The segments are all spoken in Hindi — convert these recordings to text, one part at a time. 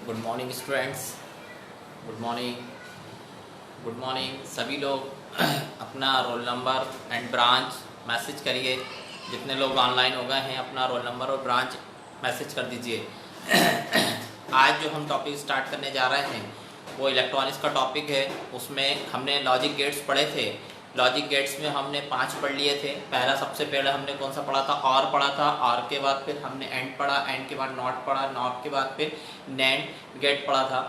Good morning students, good morning, good morning. सभी लोग अपना roll number and branch message करिए। जितने लोग ऑनलाइन हो गए हैं अपना रोल नंबर और ब्रांच मैसेज कर दीजिए। आज जो हम टॉपिक स्टार्ट करने जा रहे हैं वो इलेक्ट्रॉनिक्स का टॉपिक है। उसमें हमने लॉजिक गेट्स पढ़े थे। लॉजिक गेट्स में हमने 5 पढ़ लिए थे। पहला सबसे पहले हमने कौन सा पढ़ा था? और पढ़ा था। और के बाद फिर हमने एंड पढ़ा, एंड के बाद नॉट पढ़ा, नॉट के बाद फिर नैंड गेट पढ़ा था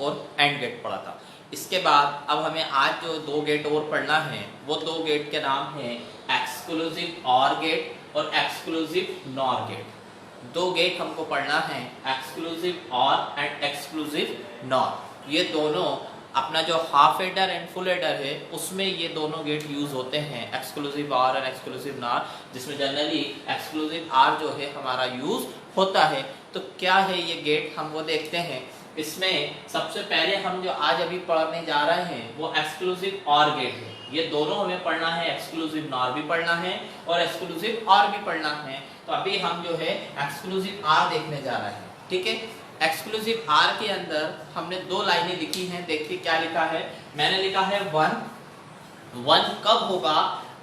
और एंड गेट पढ़ा था। इसके बाद अब हमें आज जो 2 गेट और पढ़ना है वो 2 गेट के नाम है एक्सक्लूसिव और गेट और एक्सक्लूसिव नॉर गेट। 2 गेट हमको पढ़ना है, एक्सक्लूसिव और एंड एक्सक्लूसिव नॉर। ये दोनों अपना जो half adder and full adder है उसमें ये दोनों गेट यूज होते हैं, exclusive OR and exclusive NOR, जिसमें जनरली एक्सक्लूसिव आर जो है हमारा यूज होता है। तो क्या है ये गेट, हम वो देखते हैं। इसमें सबसे पहले हम जो आज अभी पढ़ने जा रहे हैं वो एक्सक्लूसिव और गेट है। ये दोनों हमें पढ़ना है, एक्सक्लूसिव नॉर भी पढ़ना है और एक्सक्लूसिव और भी पढ़ना है। तो अभी हम जो है एक्सक्लूसिव आर देखने जा रहे हैं, ठीक है। एक्सक्लूसिव आर के अंदर हमने 2 लाइनें लिखी हैं। देखिए क्या लिखा है। मैंने लिखा है वन कब होगा?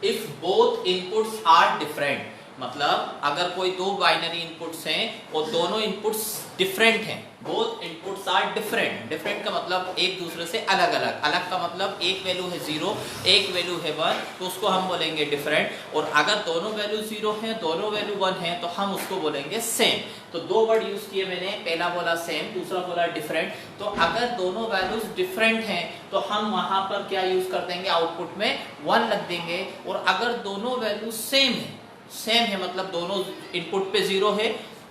If both inputs are different. मतलब अगर कोई 2 बाइनरी इनपुट्स हैं और दोनों इनपुट्स डिफरेंट हैं, both inputs are different. Different का मतलब एक दूसरे से अलग अलग। अलग का मतलब एक वैल्यू है 0, एक वैल्यू है 1, तो उसको हम बोलेंगे डिफरेंट। और अगर दोनों वैल्यू 0 है, दोनों वैल्यू 1 है, तो हम उसको बोलेंगे सेम। तो 2 वर्ड यूज किए मैंने, पहला बोला सेम, दूसरा बोला डिफरेंट। तो अगर दोनों वैल्यूज डिफरेंट हैं तो हम वहां पर क्या यूज कर देंगे? आउटपुट में 1 रख देंगे। और अगर दोनों वैल्यू सेम है मतलब दोनों इनपुट पे 0 है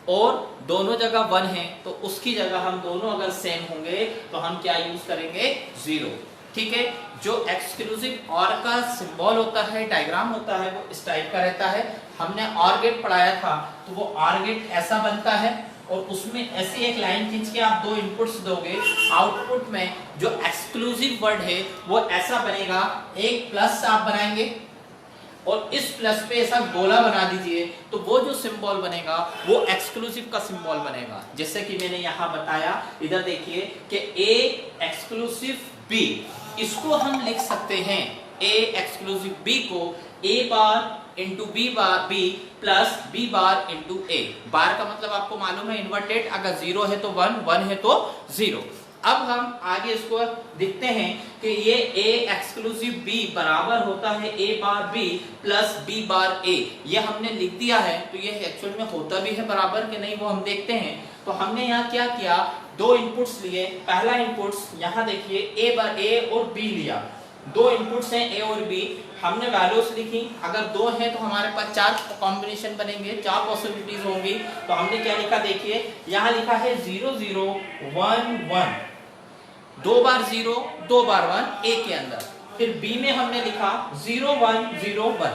और दोनों जगह 1 है, तो उसकी जगह हम दोनों अगर सेम होंगे तो हम क्या यूज करेंगे? 0, ठीक है। जो एक्सक्लूसिव और का सिंबल होता है, डायग्राम होता है, वो इस टाइप का रहता है। हमने और गेट पढ़ाया था तो वो और गेट ऐसा बनता है और उसमें ऐसी एक लाइन खींच के आप 2 इनपुट्स दोगे। आउटपुट में जो एक्सक्लूसिव वर्ड है वो ऐसा बनेगा। एक प्लस आप बनाएंगे और इस प्लस पे ऐसा गोला बना दीजिए, तो वो जो सिंबल बनेगा वो एक्सक्लूसिव का सिंबल बनेगा। जैसे कि मैंने यहाँ बताया, इधर देखिए कि A एक्सक्लूसिव B, इसको हम लिख सकते हैं A एक्सक्लूसिव B को A bar into B bar B plus B bar into A। बार का मतलब आपको मालूम है इन्वर्टेड, अगर 0 है तो 1, 1 है तो 0। अब हम आगे इसको देखते हैं कि ये A एक्सक्लूसिव B बराबर होता है A bar B plus B bar A। ये हमने लिख दिया है, तो ये एक्चुअल में होता भी है बराबर कि नहीं वो हम देखते हैं। तो हमने यहाँ क्या किया? 2 इनपुट्स लिए। पहला इनपुट्स यहाँ देखिए A बार A और B लिया। 2 इनपुट्स हैं A और B। हमने वैल्यूज लिखी। अगर 2 हैं तो हमारे पास 4 कॉम्बिनेशन बनेंगे, 4 पॉसिबिलिटीज होंगी। तो हमने क्या लिखा देखिए, यहाँ लिखा है 0 0 1 1, 2 बार 0 2 बार 1 A के अंदर। फिर B में हमने लिखा 0 1 0 1,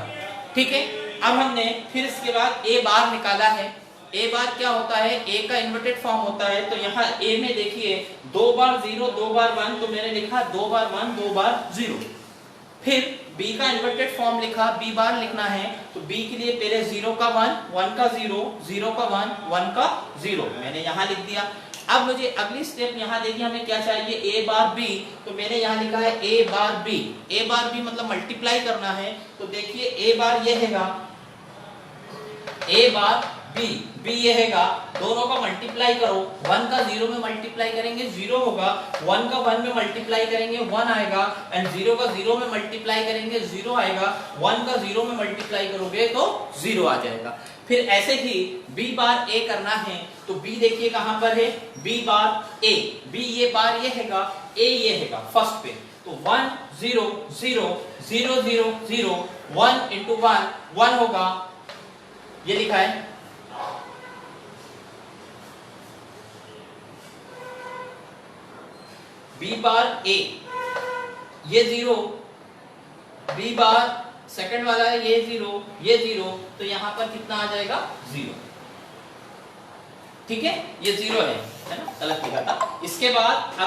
ठीक है। अब हमने फिर इसके बाद A बार निकाला है। A बार क्या होता है? A का इन्वर्टेड फॉर्म होता है। तो यहाँ A में देखिए 2 बार 0 2 बार 1, तो मैंने लिखा 2 बार 1 2 बार 0। फिर B का इन्वर्टेड फॉर्म लिखा, B बार लिखना है, तो B के लिए पहले 0 का 1, 1 का 0, 0 का 1, 1 का 0 मैंने यहाँ लिख दिया। अब मुझे अगली स्टेप यहाँ देखिए हमें क्या चाहिए? A बार B, तो मैंने यहाँ लिखा है A bar B। A bar B मतलब मल्टीप्लाई करना है। तो देखिए A बार ये हैगा, A बार B, B ये हैगा, दोनों का मल्टीप्लाई करो। 1 का 0 में मल्टीप्लाई करेंगे 0 होगा, 1 का 1 में मल्टीप्लाई करेंगे 1 आएगा, एंड 0 का 0 में मल्टीप्लाई करेंगे 0 आएगा, 1 का 0 में मल्टीप्लाई करोगे तो 0 आ जाएगा। फिर ऐसे ही B बार A करना है, तो B देखिए कहां पर है? B बार A, B ये बार ये हैगा, A ये हैगा फर्स्ट पे। तो 1 0 0 0 0 0 1 इंटू 1 1 होगा, ये लिखा है। B बार A, ये 0, B बार सेकंड वाला है ये 0, ये 0, तो यहां पर कितना आ जाएगा? 0, ठीक है। ये 0 है ना, गलत लिखा था। इसके बाद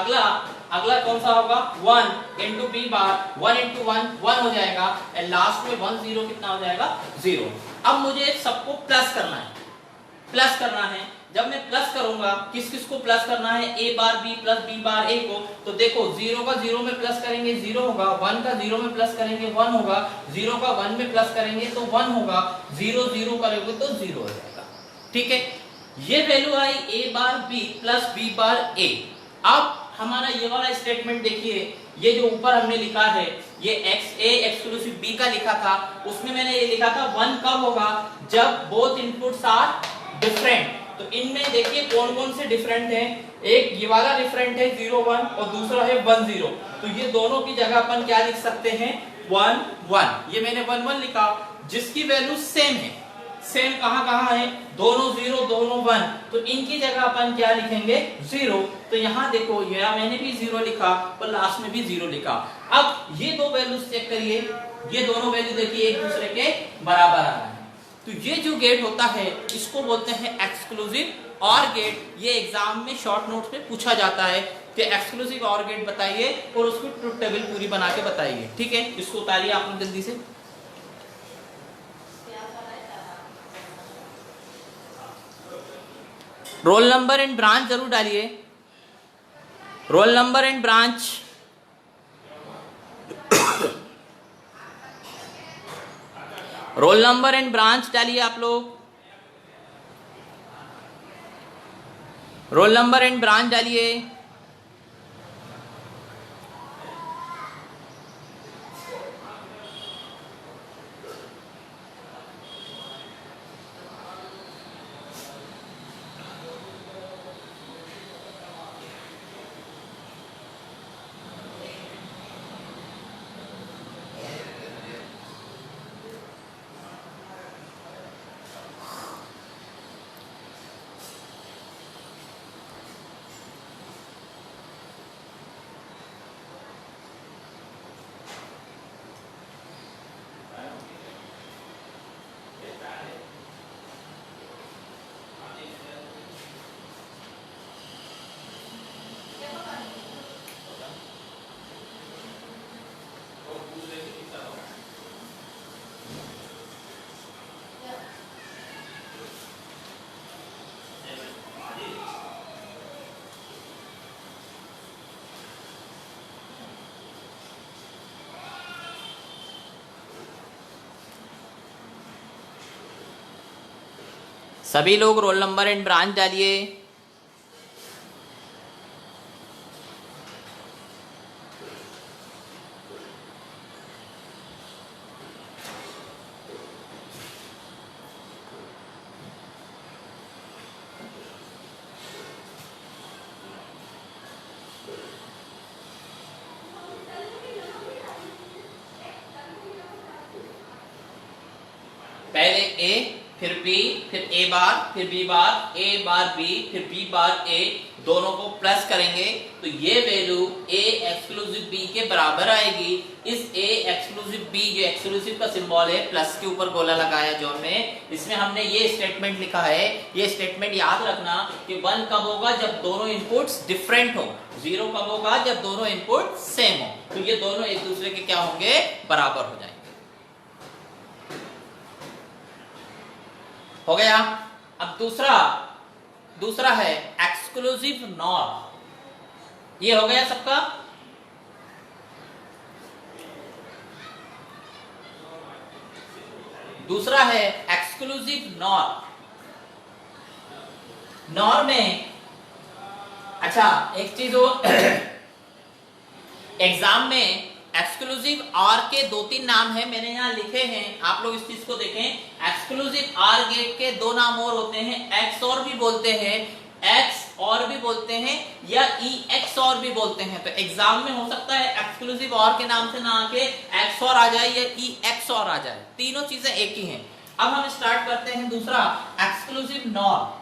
अगला कौन सा होगा? 1 इंटू B बार, 1 इंटू 1 1 हो जाएगा, एंड लास्ट में 1 0 कितना हो जाएगा? 0। अब मुझे सबको प्लस करना है। जब मैं प्लस करूंगा, किस किस को प्लस करना है, a bar b plus b bar a को, तो देखो 0 का 0 में प्लस करेंगे 0 होगा, 1 का 0 में प्लस करेंगे 1 होगा, 0 का 1 में प्लस करेंगे तो 1 होगा, 0 0 करेंगे तो 0 हो जाएगा। ठीक है, ये value I a bar b plus b bar a। अब हमारा ये वाला स्टेटमेंट देखिए, ये जो ऊपर हमने लिखा है ये x a एक्सक्लूसिव b का लिखा था, उसमें मैंने ये लिखा था 1 कब होगा, जब बोथ इनपुट्स आर डिफरेंट। तो इनमें देखिए कौन कौन से डिफरेंट हैं, एक ये वाला डिफरेंट है 0 1 और दूसरा है 1 0। तो ये दोनों की जगह अपन क्या लिख सकते हैं 1 1, ये मैंने 1 1 लिखा, जिसकी वैल्यू सेम है। सेम कहां कहां है, दोनों 0 दोनों 1, तो इनकी जगह अपन क्या लिखेंगे 0। तो यहां देखो यह मैंने भी 0 लिखा और लास्ट में भी 0 लिखा। अब ये दो वैल्यूज चेक करिए, ये दोनों वैल्यू देखिए एक दूसरे के बराबर आ रहा है। तो ये जो गेट होता है इसको बोलते हैं एक्सक्लूसिव ऑर गेट। ये एग्जाम में शॉर्ट नोट्स में पूछा जाता है कि एक्सक्लूसिव ऑर गेट बताइए और उसको ट्रुथ टेबल पूरी बना के बताइए। ठीक है, इसको उतारिए आप लोग जल्दी से। रोल नंबर एंड ब्रांच जरूर डालिए, roll number and branch. Roll number and branch डालिए आप लोग, रोल नंबर एंड ब्रांच डालिए। सभी लोग रोल नंबर एंड ब्रांच डालिए। पहले ए फिर बी फिर ए बार फिर बी बार, ए बार बी फिर बी बार ए, दोनों को प्लस करेंगे तो ये वैल्यू ए एक्सक्लूसिव बी के बराबर आएगी। इस ए एक्सक्लूसिव बी जो एक्सक्लूसिव का सिंबल है प्लस के ऊपर गोला लगाया जो में, इसमें हमने ये स्टेटमेंट लिखा है। ये स्टेटमेंट याद रखना कि 1 कब होगा जब दोनों इनपुट्स डिफरेंट हो, 0 कब होगा जब दोनों इनपुट सेम हो। तो ये दोनों एक दूसरे के क्या होंगे बराबर हो जाएंगे। हो गया। अब दूसरा है एक्सक्लूसिव नॉर। ये हो गया सबका। दूसरा है एक्सक्लूसिव नॉर। नॉर में अच्छा एक चीज हो एग्जाम में एक्सक्लूसिव आर के 2-3 नाम है, मैंने यहाँ लिखे हैं, आप लोग इस चीज को देखें। एक्सक्लूसिव आर गेट के 2 नाम और होते हैं, एक्स और भी बोलते हैं, एक्स और भी बोलते हैं या ई एक्स और भी बोलते हैं। तो एग्जाम में हो सकता है एक्सक्लूसिव और के नाम से ना आके एक्स और आ जाए या ई एक्स और आ जाए, तीनों चीजें एक ही हैं। अब हम स्टार्ट करते हैं दूसरा एक्सक्लूसिव नॉर।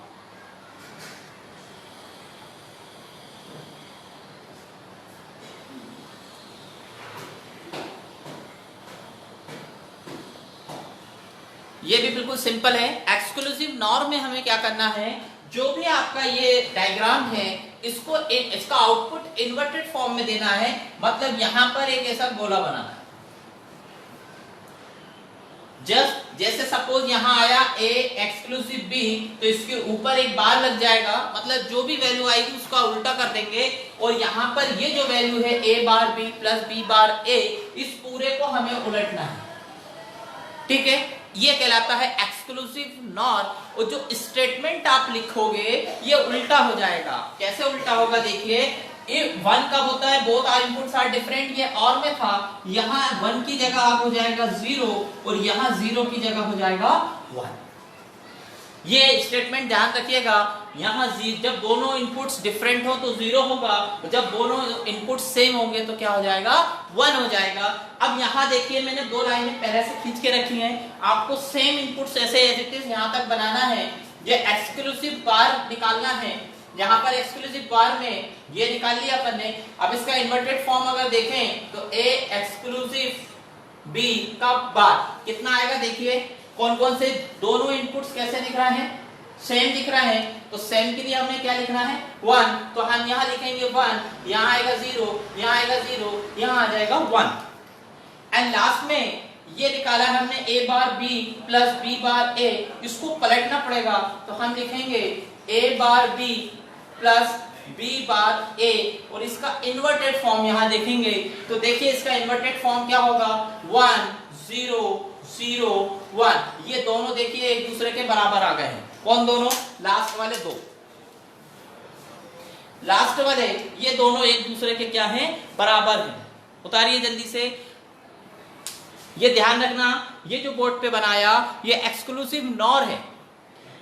ये भी बिल्कुल सिंपल है। एक्सक्लूसिव नॉर में हमें क्या करना है, जो भी आपका ये डायग्राम है इसको इसका आउटपुट इन्वर्टेड फॉर्म में देना है। मतलब यहां पर एक ऐसा गोला बनाना है, जस्ट जैसे सपोज यहाँ आया a एक्सक्लूसिव b, तो इसके ऊपर एक बार लग जाएगा, मतलब जो भी वैल्यू आएगी उसका उल्टा कर देंगे, और यहाँ पर ये जो वैल्यू है a bar b plus b bar a, इस पूरे को हमें उलटना है। ठीक है, ये कहलाता है एक्सक्लूसिव नॉर। और जो स्टेटमेंट आप लिखोगे ये उल्टा हो जाएगा। कैसे उल्टा होगा देखिए, वन कब होता है, both are inputs are different, ये और में था, यहाँ वन की जगह आप हो जाएगा जीरो, और यहाँ जीरो की जगह हो जाएगा वन। ये स्टेटमेंट ध्यान रखिएगा, यहाँ जब दोनों इनपुट्स डिफरेंट हो तो जीरो होगा, जब दोनों इनपुट्स सेम होंगे तो क्या हो जाएगा, वन हो जाएगा। अब यहाँ देखिए मैंने दो लाइनें पहले से खींच के रखी हैं, आपको सेम इनपुट्स ऐसे एज इट इज यहाँ तक बनाना है। ये एक्सक्लूसिव बार निकालना है, यहाँ पर एक्सक्लूसिव बार में ये निकाल लिया अपन ने। अब इसका इन्वर्टेड फॉर्म अगर देखें तो a एक्सक्लूसिव b का बार कितना आएगा, देखिए कौन कौन से दोनों इनपुट्स कैसे दिख रहे हैं, सेम दिख रहा है, तो सेम के लिए हमने क्या लिखना है, वन, तो हम यहाँ लिखेंगे वन, यहाँ आएगा जीरो, यहाँ आएगा जीरो, यहाँ आ जाएगा वन। एंड लास्ट में ये निकाला है हमने a bar b plus b bar a, इसको पलटना पड़ेगा, तो हम लिखेंगे a bar b plus b bar a, और इसका इन्वर्टेड फॉर्म यहाँ देखेंगे तो देखिए इसका इन्वर्टेड फॉर्म क्या होगा, वन जीरो जीरो वन। ये दोनों देखिए एक दूसरे के बराबर आ गए हैं। कौन दोनों, लास्ट वाले दो, लास्ट वाले ये दोनों एक दूसरे के क्या हैं, बराबर हैं। उतारिए जल्दी से। ये ध्यान रखना, ये जो बोर्ड पे बनाया ये एक्सक्लूसिव नॉर है,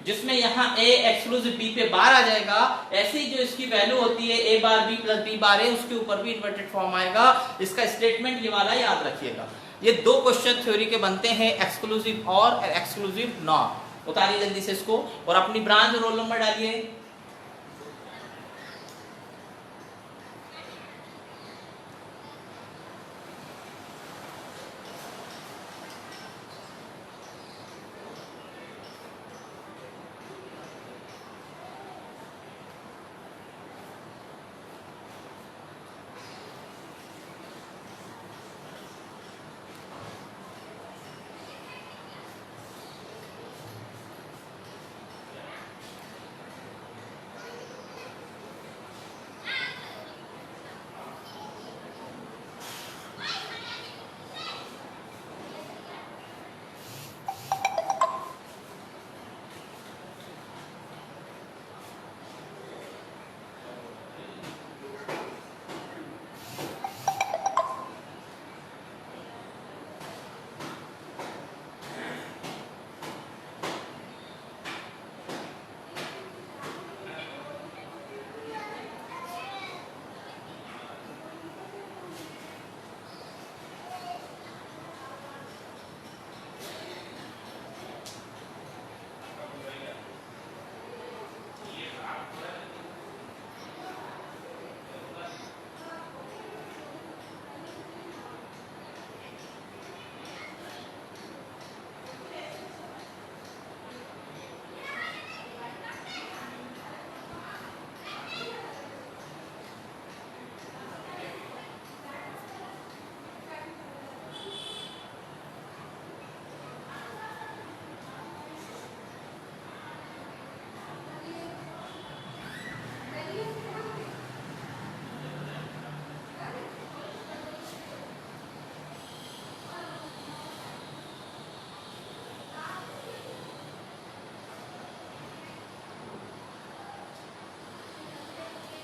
जिसमें यहाँ a एक्सक्लूसिव b पे बार आ जाएगा, ऐसे ही जो इसकी वैल्यू होती है a bar b plus b bar a, उसके ऊपर भी इन्वर्टेड फॉर्म आएगा। इसका स्टेटमेंट ये वाला याद रखिएगा। ये दो क्वेश्चन थ्योरी के बनते हैं, एक्सक्लूसिव और एक्सक्लूसिव नॉर। उतारिए जल्दी से इसको और अपनी ब्रांच रोल नंबर डालिए।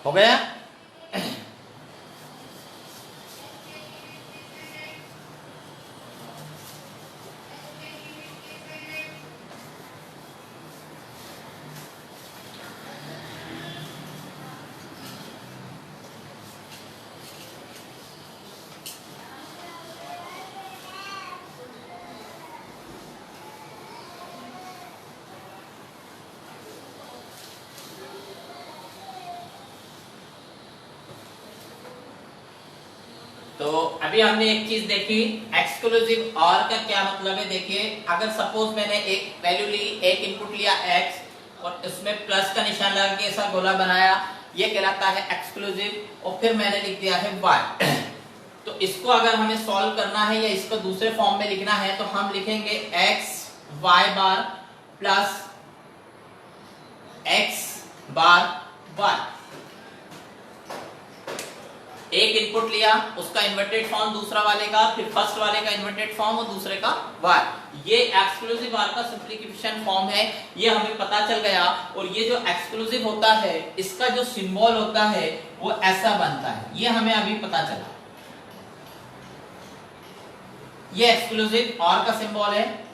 हो गया। तो अभी हमने एक चीज देखी, एक्सक्लूसिव और का क्या मतलब है। देखिए अगर सपोज मैंने एक वैल्यू ली, एक इनपुट लिया x और इसमें प्लस का निशान लगा के ऐसा गोला बनाया, ये कहलाता है एक्सक्लूसिव। और फिर मैंने लिख दिया है y। तो इसको अगर हमें सॉल्व करना है या इसको दूसरे फॉर्म में लिखना है तो हम लिखेंगे x y बार प्लस x बार y। एक इनपुट लिया, उसका इन्वर्टेड फॉर्म दूसरा वाले का, फिर फर्स्ट वाले का इन्वर्टेड फॉर्म और दूसरे का y। ये एक्सक्लूसिव आर का सिंप्लीफिकेशन फॉर्म है, ये हमें पता चल गया। और ये जो एक्सक्लूसिव होता है इसका जो सिंबल होता है वो ऐसा बनता है, ये हमें अभी पता चला। ये एक्सक्लूसिव आर का सिंबल है,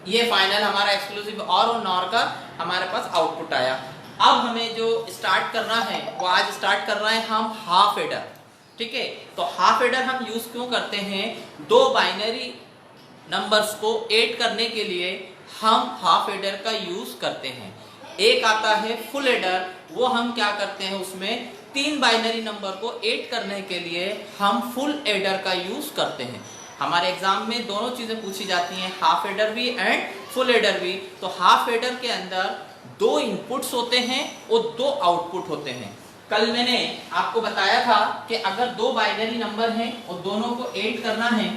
ये फाइनल हमारा एक्सक्लूसिव और नॉर का हमारे पास आउटपुट आया। अब हमें जो स्टार्ट करना है वो आज स्टार्ट कर रहे हैं हम हाफ एडर, ठीक है। तो हाफ एडर हम यूज क्यों करते हैं? दो बाइनरी नंबर्स को ऐड करने के लिए हम हाफ एडर का यूज करते हैं। एक आता है फुल एडर, वो हम क्या करते हैं उसमें तीन बाइनरी नंबर को ऐड करने के लिए हम फुल एडर का यूज करते हैं। हमारे एग्जाम में दोनों चीजें पूछी जाती हैं, हाफ एडर भी एंड फुल एडर भी। तो हाफ एडर के अंदर दो इनपुट्स होते हैं और दो आउटपुट होते हैं। कल मैंने आपको बताया था कि अगर दो बाइनरी नंबर हैं और दोनों को ऐड करना है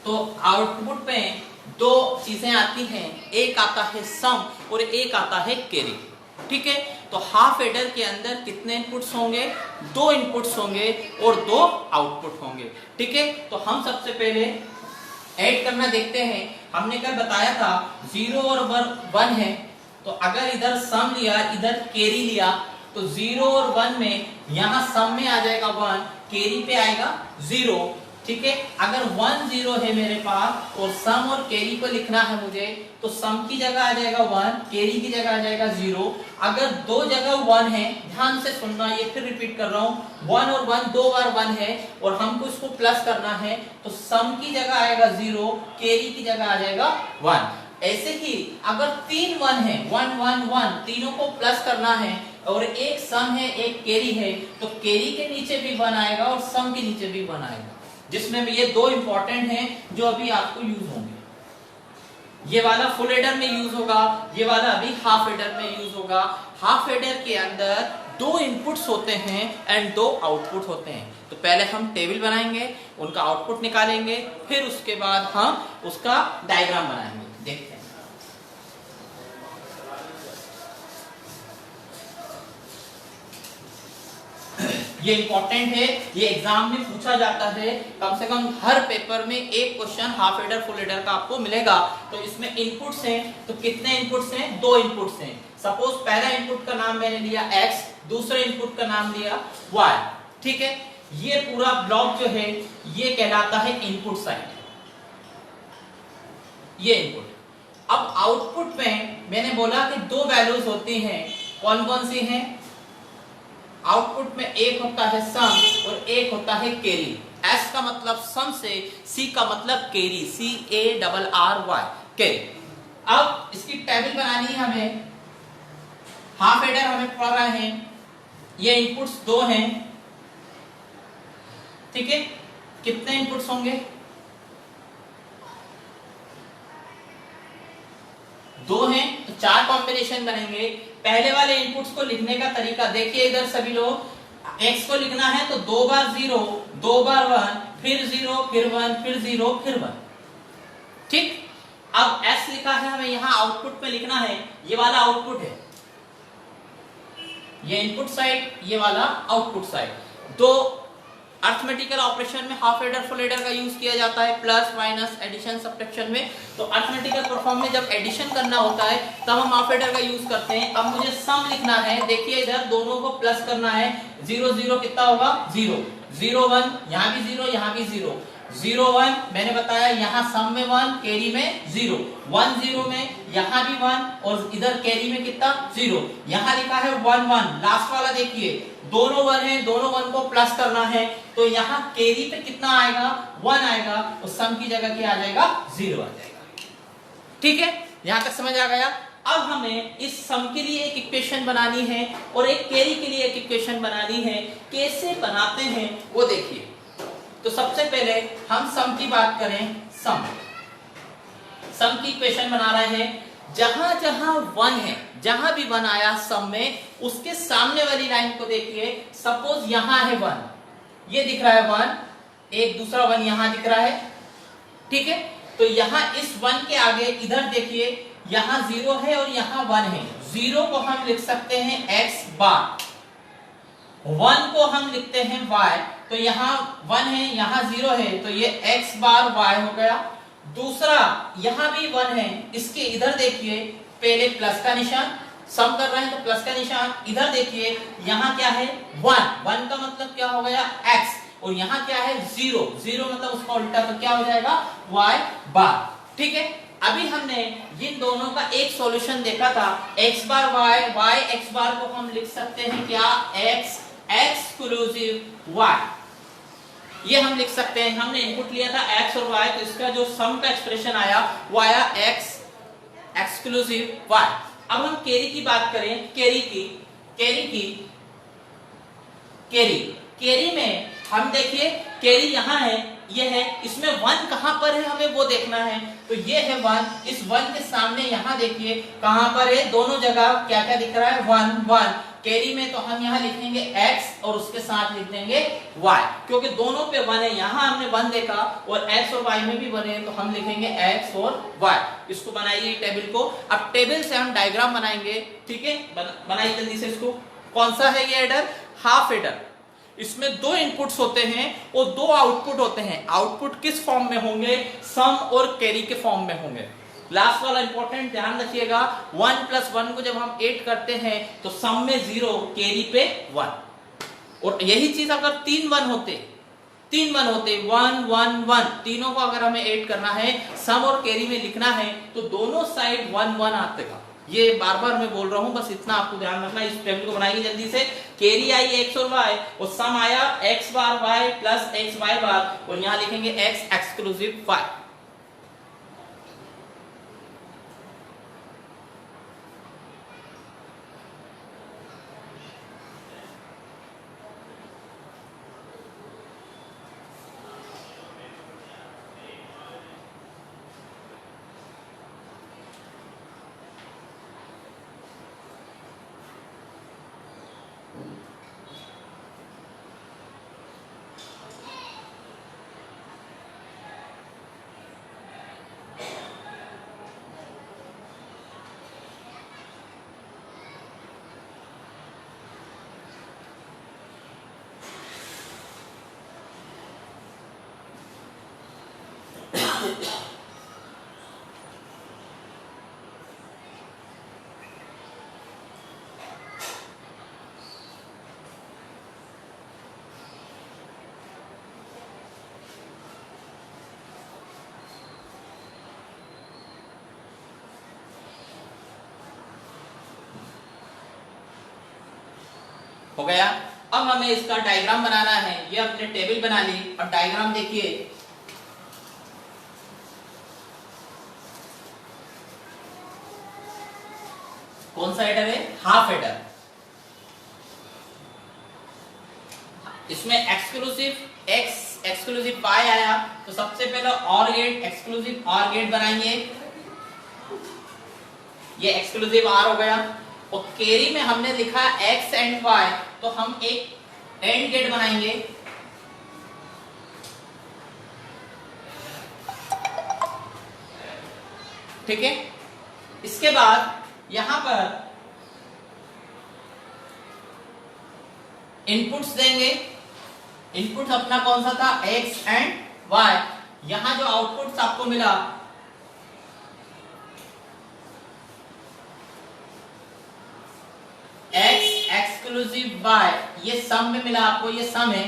तो आउटपुट में दो चीजें आती हैं, एक आता है सम और एक आता है कैरी, ठीक है। तो हाफ एडर के अंदर कितने इनपुट्स होंगे? दो इनपुट्स होंगे और दो आउटपुट होंगे, ठीक है। तो हम सबसे पहले ऐड करना देखते हैं। हमने कल बताया था 0 और 1 है, तो अगर इधर सम लिया इधर कैरी लिया तो 0 और 1 में यहां सम में आ जाएगा 1, कैरी पे आएगा 0, ठीक है। अगर 1 0 है मेरे पास और सम और कैरी को लिखना है मुझे, तो सम की जगह आ जाएगा 1, कैरी की जगह आ जाएगा 0। अगर दो जगह 1 है, ध्यान से सुनना, ये फिर रिपीट कर रहा हूं, 1 और 1 दो बार 1 है और हमको इसको प्लस करना है, तो सम की जगह आएगा 0, कैरी की जगह आ जाएगा 1। ऐसे ही अगर तीन 1 है, 1 1 1, तीनों को प्लस करना है और एक सम है एक कैरी है, तो कैरी के नीचे भी 1 आएगा और सम के नीचे भी 1 आएगा, जिसमें ये दो इंपॉर्टेंट हैं जो अभी आपको यूज होंगे। ये वाला फुल एडर में यूज होगा, ये वाला अभी हाफ एडर में यूज होगा। हाफ एडर के अंदर दो इनपुट्स होते हैं एंड दो आउटपुट होते हैं। तो पहले हम टेबल बनाएंगे, उनका आउटपुट निकालेंगे, फिर उसके बाद हम उसका डायग्राम बनाएंगे। देखते हैं, ये इंपॉर्टेंट है, ये एग्जाम में पूछा जाता है। कम से कम हर पेपर में एक question half adder full adder का आपको मिलेगा। तो इसमें इनपुट्स हैं, तो कितने इनपुट्स हैं? दो इनपुट्स हैं। सपोज पहला इनपुट का नाम मैंने लिया x, दूसरे इनपुट का नाम लिया y, ठीक है। ये पूरा ब्लॉक जो है ये कहलाता है इनपुट साइड, ये इनपुट। अब आउटपुट में मैंने बोला कि दो वैल्यूज होती हैं, कौन कौन सी हैं? आउटपुट में एक होता है सम और एक होता है कैरी। S का मतलब सम से, C का मतलब कैरी, CARRY, कैरी। अब इसकी टेबल बनानी है हमें। हाफ एडर हमें पढ़ रहे हैं, ये इनपुट्स दो हैं, ठीक है। कितने इनपुट्स होंगे? दो हैं, तो चार कॉम्बिनेशन बनेंगे। पहले वाले इनपुट्स को लिखने का तरीका देखिए, इधर सभी लोग, x को लिखना है तो दो बार 0, दो बार 1, फिर 0, फिर 1, फिर 0, फिर 1, ठीक। अब s लिखा है, हमें यहां आउटपुट में लिखना है, ये वाला आउटपुट है, ये इनपुट साइड, ये वाला आउटपुट साइड। दो अर्थमेटिकल ऑपरेशन में हाफ एडर फुल एडर का यूज किया जाता है, प्लस माइनस एडिशन सब्ट्रैक्शन में। तो अर्थमेटिकल परफॉर्म में जब एडिशन करना होता है तब हम हाफ एडर का यूज करते हैं। अब मुझे सम लिखना है, देखिए इधर दोनों को प्लस करना है, 0 0 कितना होगा? 0 0 1, यहाँ भी 0, यहाँ भी 0 0 1, मैंने बताया यहाँ सम में 1, कैरी में 0, 1 0 में यहाँ भी 1 और इधर कैरी में कितना? 0। यहाँ लिखा है 1 1, लास्ट वाला देखिए, दोनों 1 है, दोनों 1 को प्लस करना है, तो यहाँ कैरी पे कितना आएगा? 1 आएगा और सम की जगह क्या आ जाएगा? 0 आ जाएगा, ठीक है। यहाँ तक समझ आ गया। अब हमें इस सम के लिए एक इक्वेशन बनानी है और एक कैरी के लिए एक इक्वेशन बनानी है। कैसे बनाते हैं वो देखिए। तो सबसे पहले हम सम की बात करें, सम की इक्वेशन बना रहे हैं। जहां जहां 1 है, जहां भी 1 आया सम में, उसके सामने वाली लाइन को देखिए। सपोज यहां है 1, ये दिख रहा है 1, एक दूसरा 1 यहां दिख रहा है, ठीक है, तो यहाँ इस 1 के आगे इधर देखिए यहाँ 0 है और यहाँ 1 है। 0 को हम लिख सकते हैं x बार, 1 को हम लिखते हैं y, तो यहाँ 1 है यहाँ 0 है, तो ये x बार y हो गया। दूसरा यहाँ भी 1 है, इसके इधर देखिए पहले प्लस का निशान, सम कर रहे हैं तो प्लस का निशान, इधर देखिए यहाँ क्या है 1, 1 का मतलब क्या हो गया x, और यहाँ क्या है 0, 0 मतलब उसका उल्टा, तो क्या हो जाएगा y बार। ठीक है, अभी हमने इन दोनों का एक सॉल्यूशन देखा था, x बार y x बार को हम लिख सकते हैं क्या x एक्सक्लूसिव y, ये हम लिख सकते हैं। हमने इनपुट लिया था x और y, तो इसका जो सम का एक्सप्रेशन आया वो आया x एक्सक्लूसिव y। अब हम कैरी की बात करें, कैरी में हम देखिए कैरी यहाँ है, ये है, इसमें 1 कहां पर है हमें वो देखना है, तो ये है 1, इस 1 के सामने यहाँ देखिए कहां पर है, दोनों जगह क्या क्या दिख रहा है 1 1, कैरी में तो हम यहाँ लिखेंगे x और उसके साथ लिख देंगे y, क्योंकि दोनों पे 1 है, यहाँ हमने 1 देखा और x और y में भी 1 है, तो हम लिखेंगे x और y। इसको बनाइए टेबल को। अब टेबल से हम डायग्राम बनाएंगे, ठीक है, बनाइए जल्दी से इसको। कौन सा है ये एडर, हाफ एडर, इसमें 2 इनपुट्स होते हैं और 2 आउटपुट होते हैं। आउटपुट किस फॉर्म में होंगे, सम और कैरी के फॉर्म में होंगे। लास्ट वाला इंपॉर्टेंट ध्यान रखिएगा, 1 + 1 को जब हम 8 करते हैं तो सम में 0, कैरी पे 1, और यही चीज अगर 3 1 होते 1 1 1, तीनों को अगर हमें 8 करना है, सम और कैरी में लिखना है, तो दोनों साइड 1 1 आतेगा। ये बार बार मैं बोल रहा हूं, बस इतना आपको ध्यान रखना। इस टेबल को बनाइए जल्दी से। कैरी आई x और y और सम आया x बार y प्लस x y बार, और यहां लिखेंगे x एक्सक्लूसिव y। हो गया। अब हमें इसका डायग्राम बनाना है। ये अपने टेबल बना ली, अब डायग्राम देखिए। कौन सा एडर है, हाफ एडर। इसमें एक्सक्लूसिव x एक्सक्लूसिव y आया, तो सबसे पहले और गेट एक्सक्लूसिव और गेट बनाएंगे। ये एक्सक्लूसिव r हो गया, और कैरी में हमने लिखा x एंड y, तो हम एक एंड गेट बनाएंगे। ठीक है, इसके बाद यहां पर इनपुट्स देंगे। इनपुट अपना कौन सा था, x एंड y। यहां जो आउटपुट आपको मिला x एक्सक्लूसिव y, ये सम में मिला आपको, ये सम है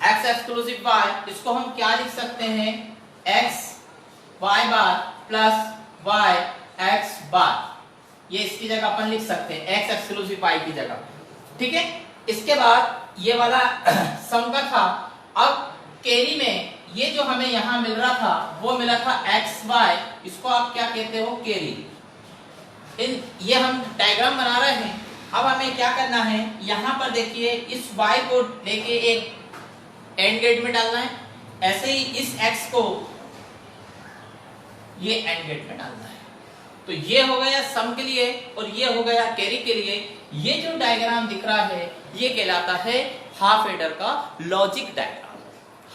x एक्सक्लूसिव y। इसको हम क्या लिख सकते हैं, x y बार प्लस y x बार, ये इसकी जगह अपन लिख सकते हैं x एक्सक्लूसिव y की जगह। ठीक है, इसके बाद ये वाला सम का था। अब कैरी में ये जो हमें यहां मिल रहा था वो मिला था x y, इसको आप क्या कहते हो, कैरी। ये हम डायग्राम बना रहे हैं। अब हमें क्या करना है, यहां पर देखिए इस y को लेके एक एंड गेट में डालना है, ऐसे ही इस x को ये एंड गेट में डालना है। तो ये हो गया सम के लिए और ये हो गया कैरी के लिए। ये जो डायग्राम दिख रहा है ये कहलाता है हाफ एडर का लॉजिक डायग्राम।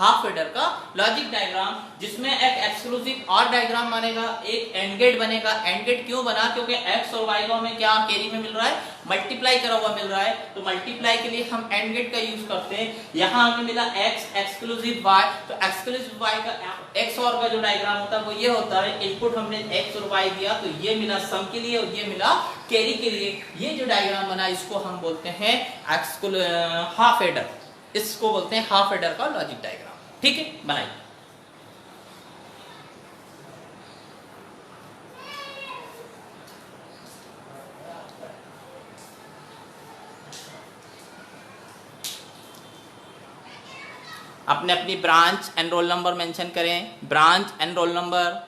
हाफ एडर का लॉजिक डायग्राम, जिसमें एक एक्सक्लूसिव और डायग्राम बनेगा, एक एंड गेट बनेगा। एंड गेट क्यों बना? क्योंकि एक्स और वाई को हमें क्या कैरी में मिल रहा है, मल्टीप्लाई करा हुआ मिल रहा है, तो मल्टीप्लाई के लिए हम एंड गेट का यूज करते हैं। यहाँ हमें मिला एक्स एक्सक्लूसिव वाई, तो एक्सक्लूसिव वाई का एक्स और का जो डायग्राम होता है वो ये होता है, इनपुट हमने एक्स और वाई दिया, तो ये मिला सम के लिए और ये मिला कैरी के लिए। ये जो डायग्राम बना इसको हम बोलते हैं हाफ एडर, इसको बोलते हैं हाफ एडर का लॉजिक डायग्राम। ठीक है, बनाइए। अपने अपनी branch and roll number mention करें, branch and roll number,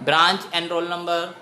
branch and roll number.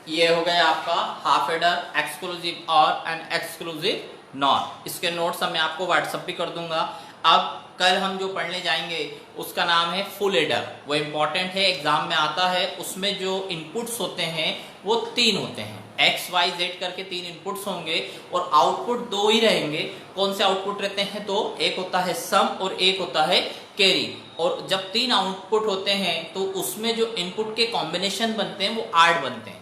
ये हो गया आपका हाफ एडर, एक्सक्लूसिव और एंड एक्सक्लूसिव नॉट। इसके नोट्स मैं आपको व्हाट्सएप भी कर दूंगा। अब कल हम जो पढ़ने जाएंगे उसका नाम है फुल एडर। वो इंपॉर्टेंट है, एग्जाम में आता है। उसमें जो इनपुट्स होते हैं वो 3 होते हैं, एक्स वाई जेड करके 3 इनपुट्स होंगे और आउटपुट 2 ही रहेंगे। कौन से आउटपुट रहते हैं? तो एक होता है सम और एक होता है कैरी। और जब 3 आउटपुट होते हैं तो उसमें जो इनपुट के कॉम्बिनेशन बनते हैं वो 8 बनते हैं।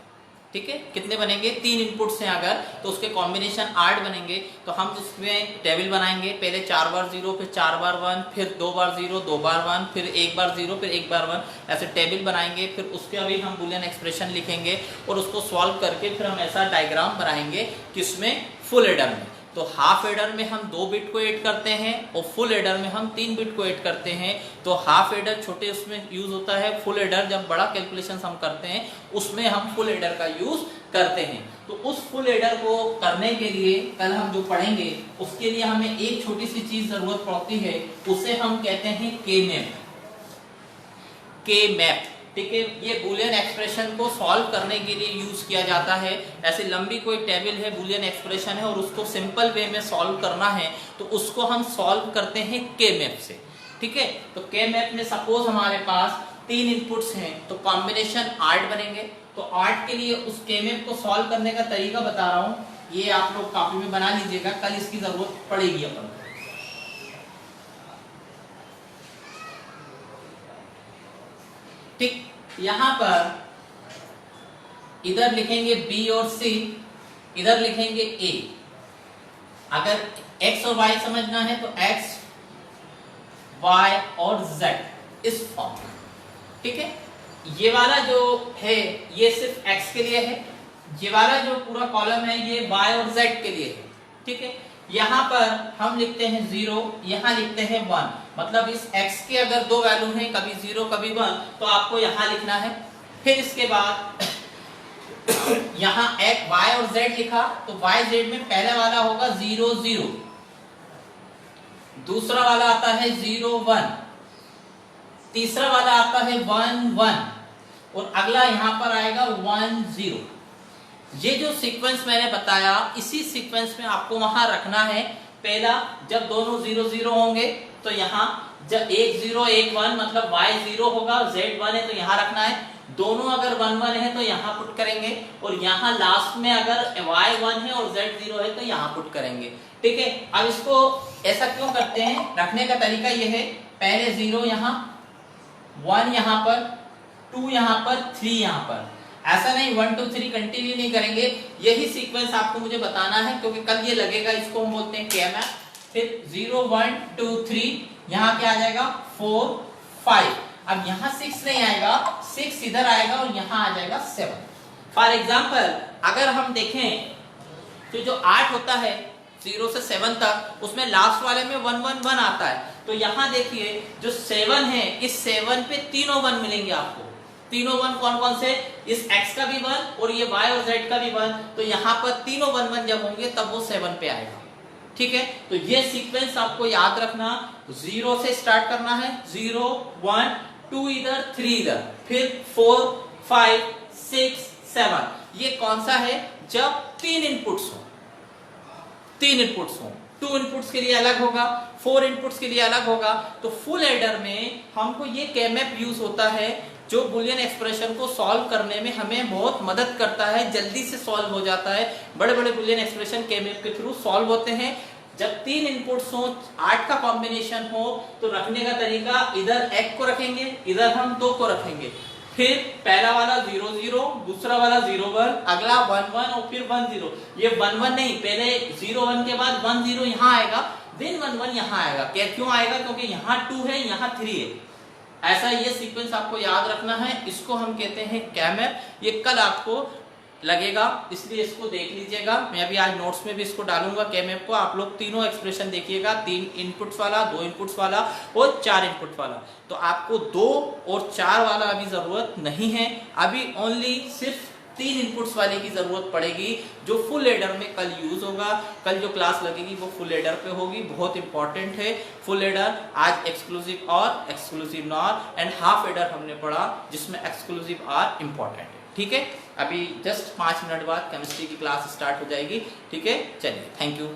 ठीक है, कितने बनेंगे? 3 इनपुट्स हैं अगर, तो उसके कॉम्बिनेशन 8 बनेंगे। तो हम इसमें टेबल बनाएंगे, पहले 4 बार 0, फिर 4 बार 1, फिर 2 बार 0, 2 बार 1, फिर 1 बार 0, फिर 1 बार 1, ऐसे टेबल बनाएंगे। फिर उसके अभी हम बुलियन एक्सप्रेशन लिखेंगे और उसको सॉल्व करके फिर हम ऐसा डायग्राम बनाएंगे, किसमें? फुल एडर में। तो हाफ एडर में हम 2 बिट को ऐड करते हैं और फुल एडर में हम 3 बिट को ऐड करते हैं। तो हाफ एडर छोटे उसमें यूज होता है, फुल एडर जब बड़ा कैलकुलेशन हम करते हैं उसमें हम फुल एडर का यूज करते हैं। तो उस फुल एडर को करने के लिए कल हम जो पढ़ेंगे उसके लिए हमें एक छोटी सी चीज जरूरत पड़ती है, उसे हम कहते हैं के मैप। के मैप, ठीक है, ये बुलियन एक्सप्रेशन को सॉल्व करने के लिए यूज किया जाता है। ऐसे लंबी कोई टेबल है, बुलियन एक्सप्रेशन है और उसको सिंपल वे में सॉल्व करना है तो उसको हम सॉल्व करते हैं के मैप से। ठीक है, तो के मैप में सपोज हमारे पास 3 इनपुट्स हैं तो कॉम्बिनेशन 8 बनेंगे। तो 8 के लिए उस के मैप को सॉल्व करने का तरीका बता रहा हूं, ये आप लोग कॉपी में बना लीजिएगा, कल इसकी जरूरत पड़ेगी अपन। ठीक, यहां पर इधर लिखेंगे B और C, इधर लिखेंगे A। अगर X और Y समझना है तो X, Y और Z इस फॉर्म में। ठीक है, ये वाला जो है ये सिर्फ X के लिए है, ये वाला जो पूरा कॉलम है ये Y और Z के लिए है। ठीक है, यहाँ पर हम लिखते हैं 0, यहाँ लिखते हैं 1, मतलब इस x के अगर 2 वैल्यू हैं, कभी 0 कभी 1, तो आपको यहाँ लिखना है। फिर इसके बाद यहाँ एक y और z लिखा तो y z में पहले वाला होगा 0 0, दूसरा वाला आता है 0 1, तीसरा वाला आता है 1 1 और अगला यहाँ पर आएगा 1 0। ये जो सीक्वेंस मैंने बताया इसी सीक्वेंस में आपको वहां रखना है। पहला जब दोनों 0 0 होंगे तो यहाँ जब 1 0 1 1 मतलब y 0 होगा, z 1 है तो यहाँ रखना है। दोनों अगर 1 1 है तो यहाँ पुट करेंगे और यहाँ लास्ट में अगर y 1 है और z 0 है तो यहाँ पुट करेंगे। ठीक है, अब इसको ऐसा क्यों करते हैं? रखने का तरीका यह है, पहले 0 यहाँ, 1 यहाँ पर, 2 यहाँ पर, 3 यहाँ पर, ऐसा नहीं 1 2 3 कंटिन्यू नहीं करेंगे। यही सीक्वेंस आपको मुझे बताना है क्योंकि कल ये लगेगा, इसको हम बोलते हैं के मैप। फिर 0 1 2 3 यहाँ क्या आ जाएगा 4 5। अब यहाँ 6 नहीं आएगा, 6 इधर आएगा और यहाँ आ जाएगा 7। फॉर एग्जाम्पल अगर हम देखें तो जो 8 होता है 0 से 7 तक, उसमें लास्ट वाले में 1 1 1 आता है। तो यहाँ देखिए जो 7 है, इस 7 पे तीनों 1 मिलेंगे आपको। तीनों 1 कौन कौन से? इस x का भी 1 और ये y और z का भी 1। तो यहाँ पर तीनों 1 1 जब होंगे तब वो 7 पे आएगा। ठीक है, तो ये सीक्वेंस आपको याद रखना, 0 से स्टार्ट करना है, 0 1 2 इधर 3 इधर, फिर 4 5 6 7। ये कौन सा है? जब 3 इनपुट्स हो, 3 इनपुट्स हो। 2 इनपुट्स के लिए अलग होगा, 4 इनपुट्स के लिए अलग होगा। तो फुल एडर में हमको ये केमैप यूज होता है, जो बुलियन एक्सप्रेशन को सॉल्व करने में हमें बहुत मदद करता है, जल्दी से सॉल्व हो जाता है। बड़े बड़े बुलियन एक्सप्रेशन केमैप के थ्रू सॉल्व होते हैं। जब 3 इनपुट्स हो, 8 का कॉम्बिनेशन हो, तो रखने का तरीका, इधर 1 को रखेंगे, इधर हम 2 को रखेंगे। फिर पहला वाला 0 0, दूसरा वाला 0 1, अगला 1 1 और फिर 1 0। ये 1 1 नहीं, पहले 0 1 के बाद 1 0 यहाँ आएगा, देन 1 1 यहाँ आएगा। क्यों आएगा? क्योंकि यहाँ 2 है, यहाँ 3 है। ऐसा ये सीक्वेंस आपको याद रखना है। इसको हम कहते हैं केमैप। ये कल आपको लगेगा, इसलिए इसको देख लीजिएगा। मैं अभी आज नोट्स में भी इसको डालूंगा केमैप को। आप लोग तीनों एक्सप्रेशन देखिएगा, 3 इनपुट्स वाला, 2 इनपुट्स वाला और 4 इनपुट वाला। तो आपको 2 और 4 वाला अभी जरूरत नहीं है, अभी ओनली सिर्फ 3 इनपुट्स वाले की जरूरत पड़ेगी, जो फुल एडर में कल यूज होगा। कल जो क्लास लगेगी वो फुल एडर पे होगी, बहुत इंपॉर्टेंट है फुल एडर। आज एक्सक्लूसिव और, exclusive nor and half adder हमने पढ़ा, जिसमें एक्सक्लूसिव आर इंपॉर्टेंट है। ठीक है, अभी जस्ट 5 मिनट बाद केमिस्ट्री की क्लास स्टार्ट हो जाएगी। ठीक है, चलिए, थैंक यू।